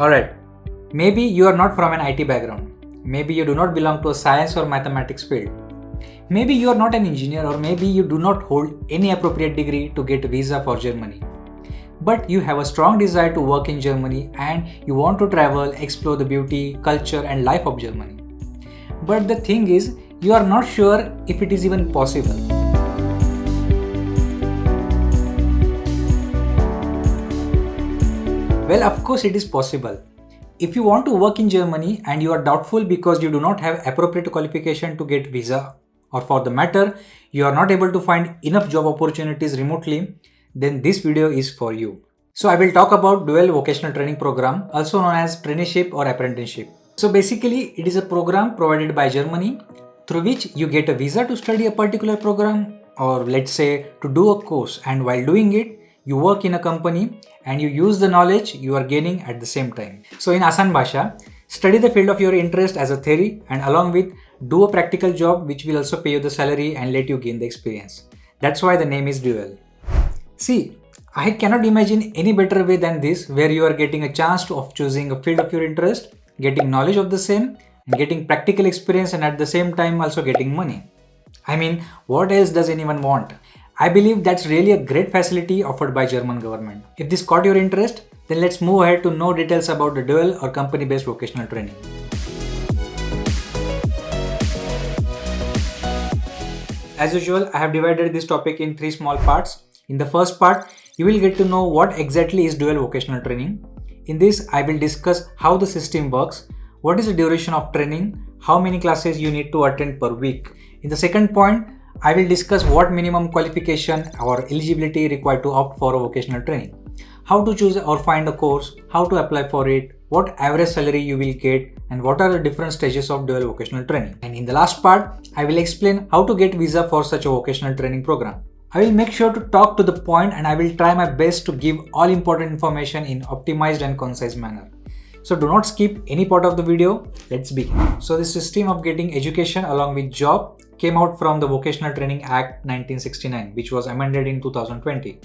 Alright, maybe you are not from an IT background. Maybe you do not belong to a science or mathematics field. Maybe you are not an engineer, or maybe you do not hold any appropriate degree to get a visa for Germany. But you have a strong desire to work in Germany and you want to travel, explore the beauty, culture and life of Germany. But the thing is, you are not sure if it is even possible. Well, of course it is possible. If you want to work in Germany and you are doubtful because you do not have appropriate qualification to get visa, or for the matter, you are not able to find enough job opportunities remotely, then this video is for you. So I will talk about dual vocational training program, also known as traineeship or apprenticeship. So basically it is a program provided by Germany through which you get a visa to study a particular program, or let's say to do a course, and while doing it you work in a company and you use the knowledge you are gaining at the same time. So in Asan Bhasha, study the field of your interest as a theory and along with do a practical job which will also pay you the salary and let you gain the experience. That's why the name is dual. See, I cannot imagine any better way than this, where you are getting a chance of choosing a field of your interest, getting knowledge of the same and getting practical experience, and at the same time also getting money. I mean, what else does anyone want? I believe that's really a great facility offered by German government. If this caught your interest, then let's move ahead to know details about the dual or company-based vocational training. As usual, I have divided this topic in 3 small parts. In the first part, you will get to know what exactly is dual vocational training. In this, I will discuss how the system works, what is the duration of training, how many classes you need to attend per week. In the second point, I will discuss what minimum qualification or eligibility required to opt for a vocational training, how to choose or find a course, how to apply for it, what average salary you will get, and what are the different stages of dual vocational training. And in the last part, I will explain how to get visa for such a vocational training program. I will make sure to talk to the point and I will try my best to give all important information in optimized and concise manner. So do not skip any part of the video. Let's begin. So the system of getting education along with job came out from the Vocational Training Act 1969, which was amended in 2020.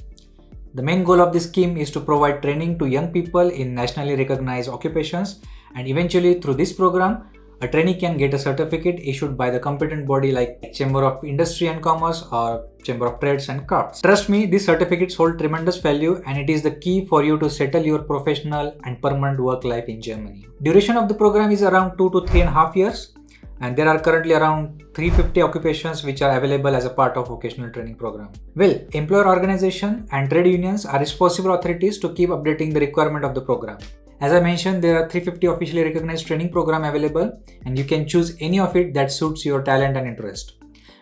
The main goal of this scheme is to provide training to young people in nationally recognized occupations, and eventually through this program, a trainee can get a certificate issued by the competent body like Chamber of Industry and Commerce or Chamber of Trades and Crafts. Trust me, these certificates hold tremendous value and it is the key for you to settle your professional and permanent work life in Germany. Duration of the program is around 2 to 3.5 years, and there are currently around 350 occupations which are available as a part of vocational training program. Well, employer organization and trade unions are responsible authorities to keep updating the requirement of the program. As I mentioned, there are 350 officially recognized training program available and you can choose any of it that suits your talent and interest.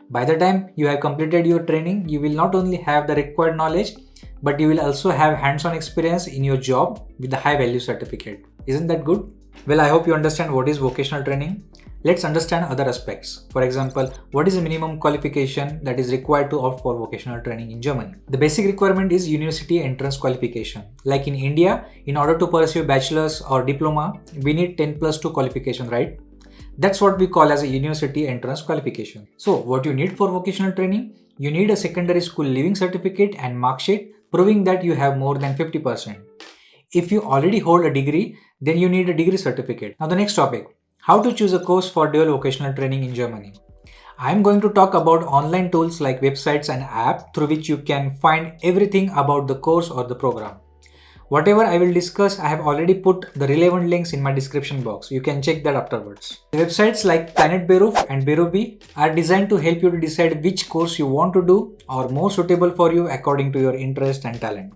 By the time you have completed your training, you will not only have the required knowledge, but you will also have hands-on experience in your job with the high value certificate. Isn't that good? Well, I hope you understand what is vocational training. Let's understand other aspects. For example, what is the minimum qualification that is required to opt for vocational training in Germany? The basic requirement is university entrance qualification. Like in India, in order to pursue bachelor's or diploma, we need 10+2 qualification, right? That's what we call as a university entrance qualification. So what you need for vocational training? You need a secondary school leaving certificate and mark sheet proving that you have more than 50%. If you already hold a degree, then you need a degree certificate. Now the next topic. How to choose a course for dual vocational training in Germany. I am going to talk about online tools like websites and apps through which you can find everything about the course or the program. Whatever I will discuss, I have already put the relevant links in my description box. You can check that afterwards. The websites like Planet Beruf and Berubi are designed to help you to decide which course you want to do or more suitable for you according to your interest and talent.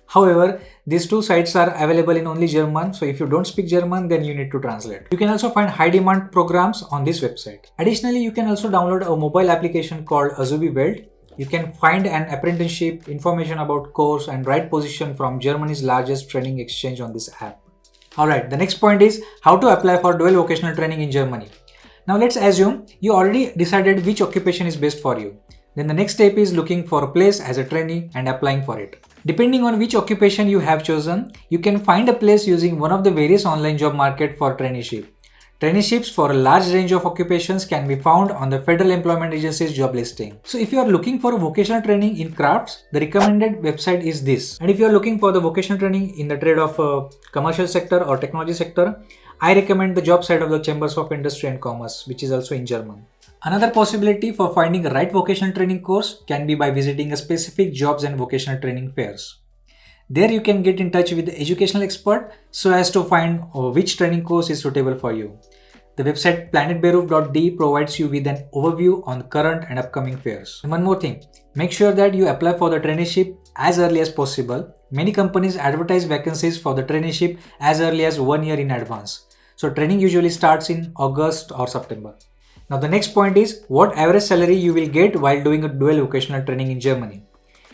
However, these two sites are available in only German, so if you don't speak German, then you need to translate. You can also find high demand programs on this website. Additionally, you can also download a mobile application called Azubi Welt. You can find an apprenticeship, information about course and right position from Germany's largest training exchange on this app. Alright, the next point is how to apply for dual vocational training in Germany. Now let's assume you already decided which occupation is best for you. Then the next step is looking for a place as a trainee and applying for it. Depending on which occupation you have chosen, you can find a place using one of the various online job market for traineeship. Traineeships for a large range of occupations can be found on the Federal Employment Agency's job listing. So if you are looking for vocational training in crafts, the recommended website is this. And if you are looking for the vocational training in the trade of commercial sector or technology sector, I recommend the job site of the Chambers of Industry and Commerce, which is also in German. Another possibility for finding a right vocational training course can be by visiting a specific jobs and vocational training fairs. There you can get in touch with the educational expert so as to find which training course is suitable for you. The website planetberuv.de provides you with an overview on current and upcoming fairs. And one more thing, make sure that you apply for the traineeship as early as possible. Many companies advertise vacancies for the traineeship as early as 1 year in advance. So training usually starts in August or September. Now the next point is what average salary you will get while doing a dual vocational training in Germany.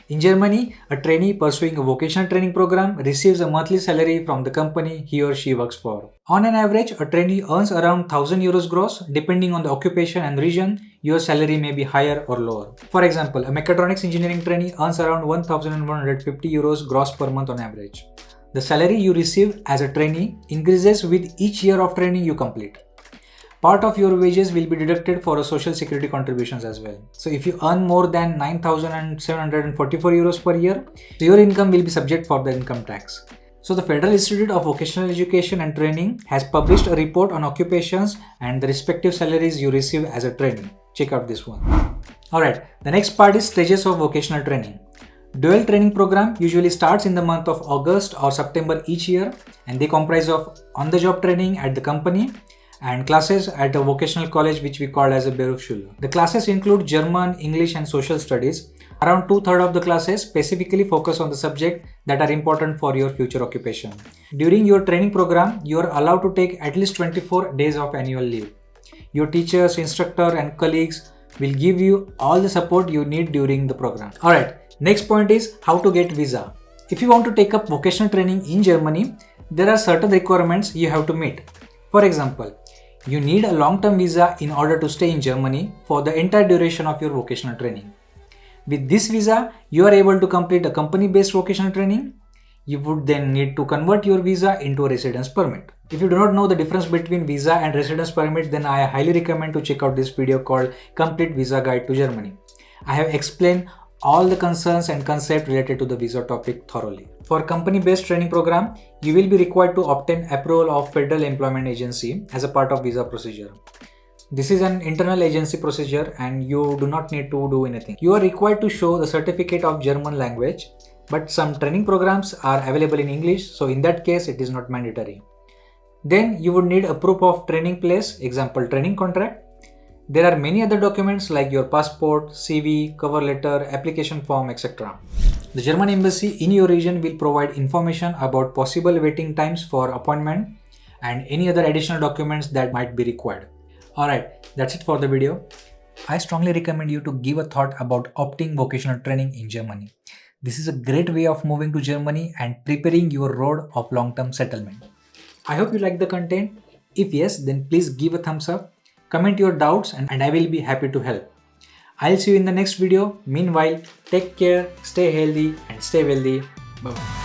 In Germany, a trainee pursuing a vocational training program receives a monthly salary from the company he or she works for. On an average, a trainee earns around 1000 euros gross. Depending on the occupation and region, your salary may be higher or lower. For example, a mechatronics engineering trainee earns around 1150 euros gross per month on average. The salary you receive as a trainee increases with each year of training you complete. Part of your wages will be deducted for social security contributions as well. So if you earn more than 9,744 euros per year, so your income will be subject for the income tax. So the Federal Institute of Vocational Education and Training has published a report on occupations and the respective salaries you receive as a trainee. Check out this one. Alright, the next part is stages of vocational training. Dual training program usually starts in the month of August or September each year, and they comprise of on-the-job training at the company and classes at a vocational college which we call as a Berufsschule. The classes include German, English and social studies. Around 2/3 of the classes specifically focus on the subject that are important for your future occupation. During your training program, you are allowed to take at least 24 days of annual leave. Your teachers, instructor and colleagues will give you all the support you need during the program. Alright, next point is how to get visa. If you want to take up vocational training in Germany, there are certain requirements you have to meet. For example, you need a long-term visa in order to stay in Germany for the entire duration of your vocational training. With this visa, you are able to complete a company-based vocational training. You would then need to convert your visa into a residence permit. If you do not know the difference between visa and residence permit, then I highly recommend to check out this video called Complete Visa Guide to Germany. I have explained all the concerns and concepts related to the visa topic thoroughly. For company-based training program, you will be required to obtain approval of Federal Employment Agency as a part of visa procedure. This is an internal agency procedure and you do not need to do anything. You are required to show the certificate of German language, but some training programs are available in English, so in that case it is not mandatory. Then you would need a proof of training place, example training contract. There are many other documents like your passport, CV, cover letter, application form, etc. The German embassy in your region will provide information about possible waiting times for appointment and any other additional documents that might be required. Alright, that's it for the video. I strongly recommend you to give a thought about opting vocational training in Germany. This is a great way of moving to Germany and preparing your road of long-term settlement. I hope you like the content. If yes, then please give a thumbs up. Comment your doubts and I will be happy to help. I'll see you in the next video. Meanwhile, take care, stay healthy and stay wealthy. Bye-bye.